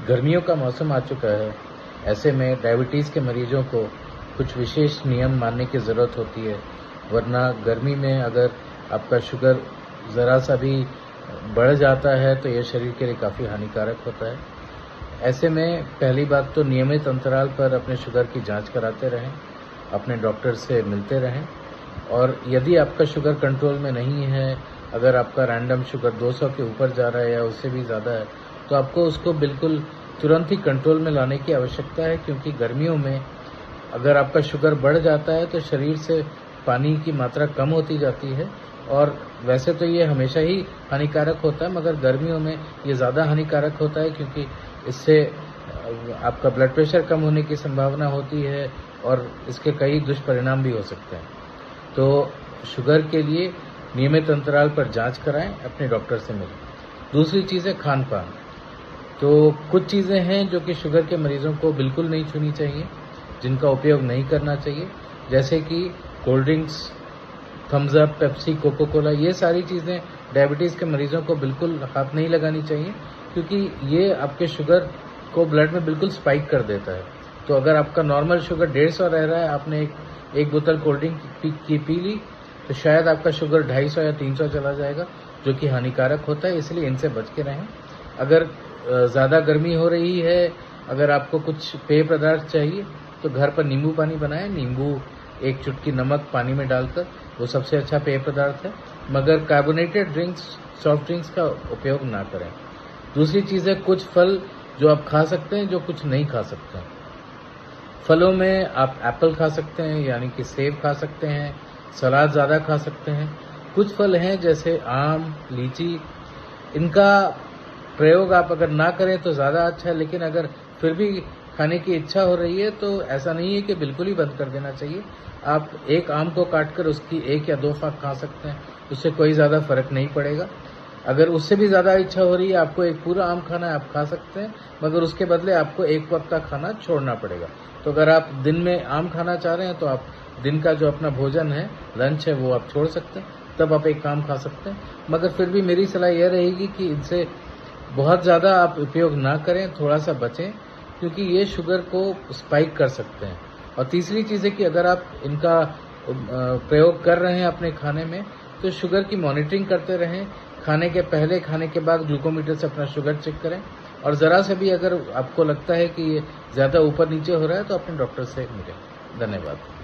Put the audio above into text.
गर्मियों का मौसम आ चुका है। ऐसे में डायबिटीज़ के मरीजों को कुछ विशेष नियम मानने की ज़रूरत होती है, वरना गर्मी में अगर आपका शुगर ज़रा सा भी बढ़ जाता है तो ये शरीर के लिए काफ़ी हानिकारक होता है। ऐसे में पहली बात तो नियमित अंतराल पर अपने शुगर की जांच कराते रहें, अपने डॉक्टर से मिलते रहें और यदि आपका शुगर कंट्रोल में नहीं है, अगर आपका रैंडम शुगर 200 के ऊपर जा रहा है या उससे भी ज़्यादा है, तो आपको उसको बिल्कुल तुरंत ही कंट्रोल में लाने की आवश्यकता है, क्योंकि गर्मियों में अगर आपका शुगर बढ़ जाता है तो शरीर से पानी की मात्रा कम होती जाती है और वैसे तो ये हमेशा ही हानिकारक होता है, मगर गर्मियों में ये ज़्यादा हानिकारक होता है क्योंकि इससे आपका ब्लड प्रेशर कम होने की संभावना होती है और इसके कई दुष्परिणाम भी हो सकते हैं। तो शुगर के लिए नियमित अंतराल पर जांच कराएं, अपने डॉक्टर से मिलें। दूसरी चीज़ है खान-पान। तो कुछ चीज़ें हैं जो कि शुगर के मरीजों को बिल्कुल नहीं छूनी चाहिए, जिनका उपयोग नहीं करना चाहिए, जैसे कि cold drinks, Thums Up, Pepsi, Coca Cola, ये सारी चीज़ें डायबिटीज़ के मरीजों को बिल्कुल हाथ नहीं लगानी चाहिए, क्योंकि ये आपके शुगर को ब्लड में बिल्कुल स्पाइक कर देता है। तो अगर आपका नॉर्मल शुगर 150 रह रहा है, आपने एक बोतल कोल्ड ड्रिंक पी ली, तो शायद आपका शुगर 250 या 300 चला जाएगा, जो कि हानिकारक होता है, इसलिए इनसे बच के रहें। अगर ज़्यादा गर्मी हो रही है, अगर आपको कुछ पेय पदार्थ चाहिए, तो घर पर नींबू पानी बनाएं। नींबू, एक चुटकी नमक पानी में डालकर, वो सबसे अच्छा पेय पदार्थ है, मगर कार्बोनेटेड ड्रिंक्स, सॉफ्ट ड्रिंक्स का उपयोग ना करें। दूसरी चीज़ है कुछ फल जो आप खा सकते हैं, जो कुछ नहीं खा सकते हैं। फलों में आप एप्पल खा सकते हैं, यानी कि सेब खा सकते हैं, सलाद ज़्यादा खा सकते हैं। कुछ फल हैं जैसे आम, लीची, इनका प्रयोग आप अगर ना करें तो ज़्यादा अच्छा है, लेकिन अगर फिर भी खाने की इच्छा हो रही है तो ऐसा नहीं है कि बिल्कुल ही बंद कर देना चाहिए। आप एक आम को काटकर उसकी 1 या 2 फाँक खा सकते हैं, उससे कोई ज़्यादा फ़र्क नहीं पड़ेगा। अगर उससे भी ज़्यादा इच्छा हो रही है, आपको एक पूरा आम खाना है, आप खा सकते हैं, मगर उसके बदले आपको 1 वक़्त का खाना छोड़ना पड़ेगा। तो अगर आप दिन में आम खाना चाह रहे हैं तो आप दिन का जो अपना भोजन है, लंच है, वो आप छोड़ सकते हैं, तब आप एक आम खा सकते हैं। मगर फिर भी मेरी सलाह यह रहेगी कि इनसे बहुत ज़्यादा आप उपयोग ना करें, थोड़ा-सा बचें, क्योंकि ये शुगर को स्पाइक कर सकते हैं। और तीसरी चीज़ है कि अगर आप इनका प्रयोग कर रहे हैं अपने खाने में, तो शुगर की मॉनिटरिंग करते रहें। खाने के पहले, खाने के बाद ग्लूकोमीटर से अपना शुगर चेक करें और ज़रा से भी अगर आपको लगता है कि ये ज़्यादा ऊपर-नीचे हो रहा है, तो अपने डॉक्टर से मिलें। धन्यवाद।